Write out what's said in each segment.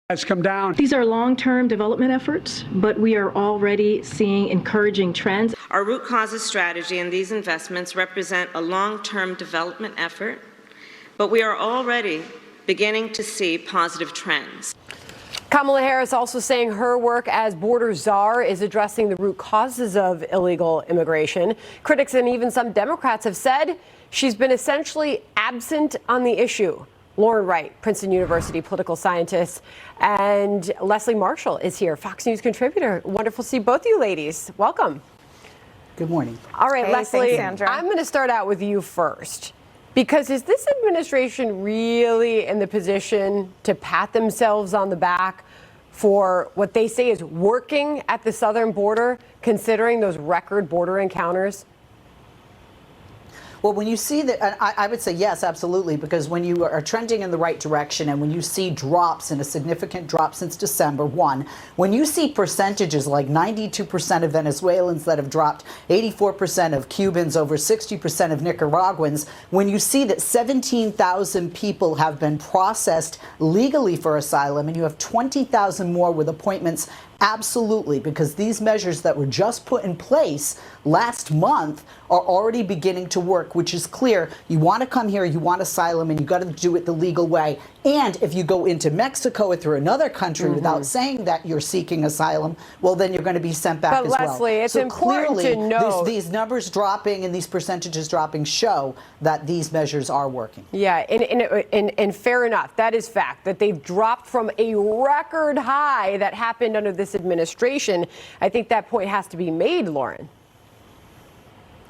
has come down. These are long-term development efforts, but we are already seeing encouraging trends. Our root causes strategy and these investments represent a long-term development effort, but we are already beginning to see positive trends. Kamala Harris also saying her work as border czar is addressing the root causes of illegal immigration. Critics and even some Democrats have said she's been essentially absent on the issue. Lauren Wright, Princeton University political scientist, and Leslie Marshall is here, Fox News contributor. Wonderful to see both you ladies. Welcome. Good morning. All right, hey, Leslie, thanks, Sandra. I'm going to start out with you first. Because is this administration really in the position to pat themselves on the back for what they say is working at the southern border, considering those record border encounters? Well, when you see that, I would say yes, absolutely, because when you are trending in the right direction and when you see drops, and a significant drop since December, when you see percentages like 92% of Venezuelans that have dropped, 84% of Cubans, over 60% of Nicaraguans, when you see that 17,000 people have been processed legally for asylum and you have 20,000 more with appointments, absolutely, because these measures that were just put in place last month are already beginning to work, which is clear. You want to come here, you want asylum, and you got to do it the legal way. And if you go into Mexico or through another country without saying that you're seeking asylum, well, then you're going to be sent back as well. But Leslie, it's so important clearly, to know these numbers dropping and these percentages dropping show that these measures are working. Yeah, and fair enough. That is fact, that they've dropped from a record high that happened under this administration. I think that point has to be made, Lauren.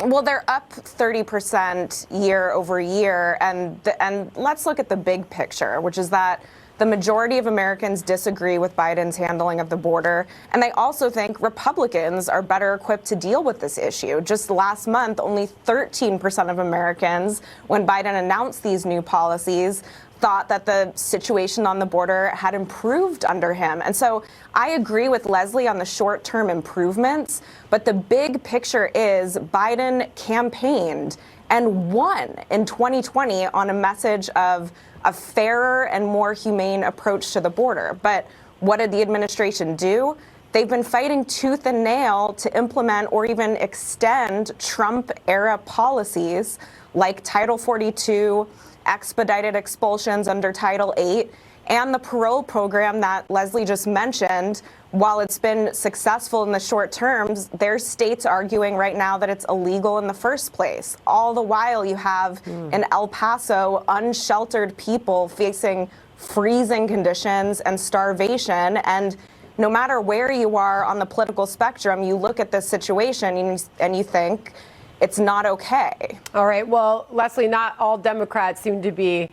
Well, they're up 30% year over year, and let's look at the big picture, which is that the majority of Americans disagree with Biden's handling of the border, and they also think Republicans are better equipped to deal with this issue. Just last month, only 13% of Americans, when Biden announced these new policies, thought that the situation on the border had improved under him. And so I agree with Leslie on the short-term improvements, but the big picture is Biden campaigned and won in 2020 on a message of a fairer and more humane approach to the border. But what did the administration do? They've been fighting tooth and nail to implement or even extend Trump-era policies like Title 42, expedited expulsions under Title 8, and the parole program that Leslie just mentioned. While it's been successful in the short terms, there's states arguing right now that it's illegal in the first place. All the while you have in El Paso unsheltered people facing freezing conditions and starvation. And no matter where you are on the political spectrum, you look at this situation and you think, it's not okay. All right. Well, Leslie, not all Democrats seem to be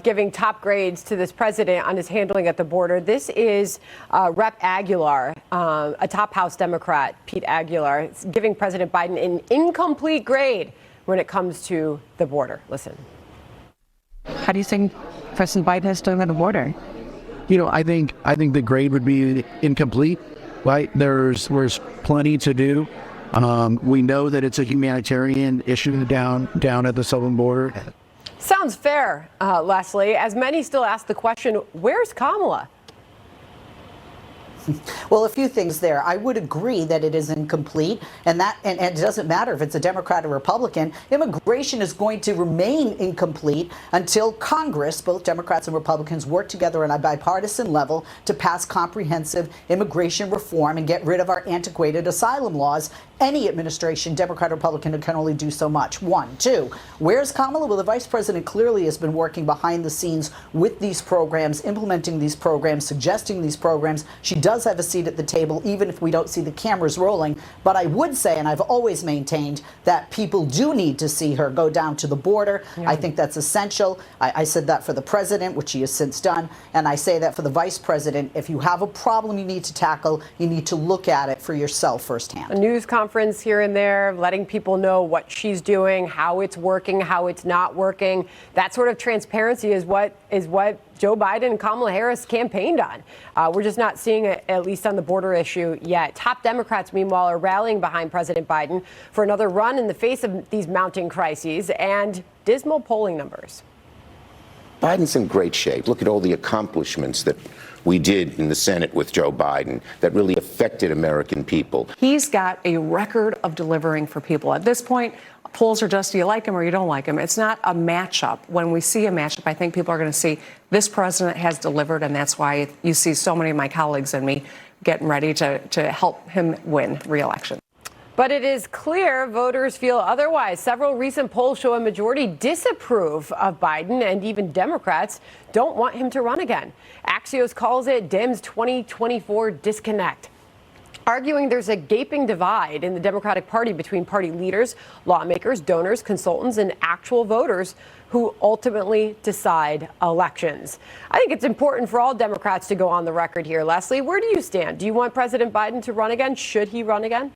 giving top grades to this president on his handling at the border. This is Rep. Aguilar, a top House Democrat, Pete Aguilar, giving President Biden an incomplete grade when it comes to the border. Listen. How do you think President Biden is doing at the border? You know, I think the grade would be incomplete. Right? There's plenty to do. We know that it's a humanitarian issue down at the southern border. Sounds fair, Leslie. As many still ask the question, where's Kamala? Well, a few things there. I would agree that it is incomplete, and it doesn't matter if it's a Democrat or Republican. Immigration is going to remain incomplete until Congress, both Democrats and Republicans, work together on a bipartisan level to pass comprehensive immigration reform and get rid of our antiquated asylum laws. Any administration, Democrat or Republican, can only do so much. One. Two, where's Kamala? Well, the vice president clearly has been working behind the scenes with these programs, implementing these programs, suggesting these programs. She does have a seat at the table, even if we don't see the cameras rolling. But I would say, and I've always maintained, that people do need to see her go down to the border. Yeah. I think that's essential. I said that for the president, which he has since done. And I say that for the vice president. If you have a problem you need to tackle, you need to look at it for yourself firsthand. A news conference here and there, letting people know what she's doing, how it's working, how it's not working. That sort of transparency is what Joe Biden and Kamala Harris campaigned on. We're just not seeing it, at least on the border issue yet. Top Democrats, meanwhile, are rallying behind President Biden for another run in the face of these mounting crises and dismal polling numbers. Biden's in great shape. Look at all the accomplishments that we did in the Senate with Joe Biden that really affected American people. He's got a record of delivering for people. At this point, polls are just, do you like him or you don't like him? It's not a matchup. When we see a matchup, I think people are going to see this president has delivered, and that's why you see so many of my colleagues and me getting ready to help him win re-election. But it is clear voters feel otherwise. Several recent polls show a majority disapprove of Biden, and even Democrats don't want him to run again. Axios calls it Dems' 2024 disconnect, arguing there's a gaping divide in the Democratic Party between party leaders, lawmakers, donors, consultants, and actual voters who ultimately decide elections. I think it's important for all Democrats to go on the record here. Leslie, where do you stand? Do you want President Biden to run again? Should he run again?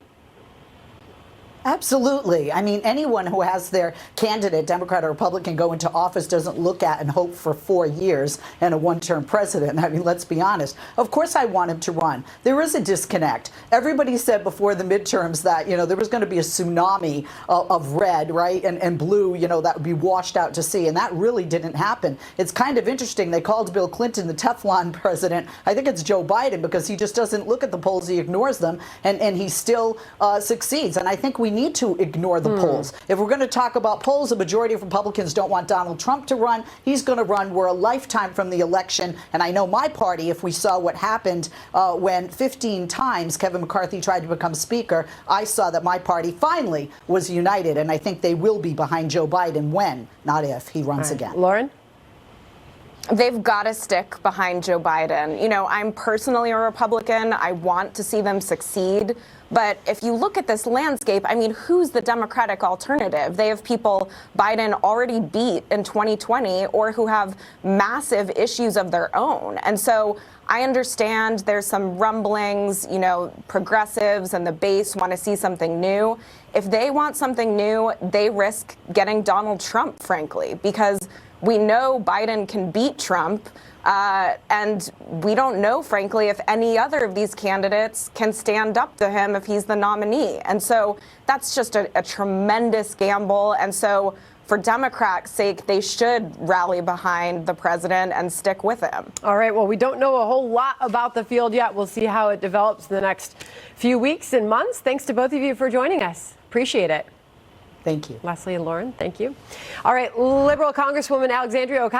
Absolutely. I mean, anyone who has their candidate, Democrat or Republican, go into office doesn't look at and hope for 4 years and a one-term president. I mean, let's be honest. Of course I want him to run. There is a disconnect. Everybody said before the midterms that, there was going to be a tsunami of red, right, and blue, that would be washed out to sea. And that really didn't happen. It's kind of interesting. They called Bill Clinton the Teflon president. I think it's Joe Biden, because he just doesn't look at the polls. He ignores them, and he still succeeds. And I think we need to ignore the polls. If we're going to talk about polls, a majority of Republicans don't want Donald Trump to run. He's going to run. We're a lifetime from the election. And I know my party, if we saw what happened when 15 times Kevin McCarthy tried to become Speaker, I saw that my party finally was united. And I think they will be behind Joe Biden when, not if, he runs again. Lauren? They've got to stick behind Joe Biden. I'm personally a Republican. I want to see them succeed. But if you look at this landscape, I mean, who's the Democratic alternative? They have people Biden already beat in 2020 or who have massive issues of their own. And so I understand there's some rumblings, progressives and the base want to see something new. If they want something new, they risk getting Donald Trump, frankly, because we know Biden can beat Trump, and we don't know, frankly, if any other of these candidates can stand up to him if he's the nominee. And so that's just a tremendous gamble. And so for Democrats' sake, they should rally behind the president and stick with him. All right. Well, we don't know a whole lot about the field yet. We'll see how it develops in the next few weeks and months. Thanks to both of you for joining us. Appreciate it. Thank you. Leslie and Lauren, thank you. All right, Liberal Congresswoman Alexandria Ocasio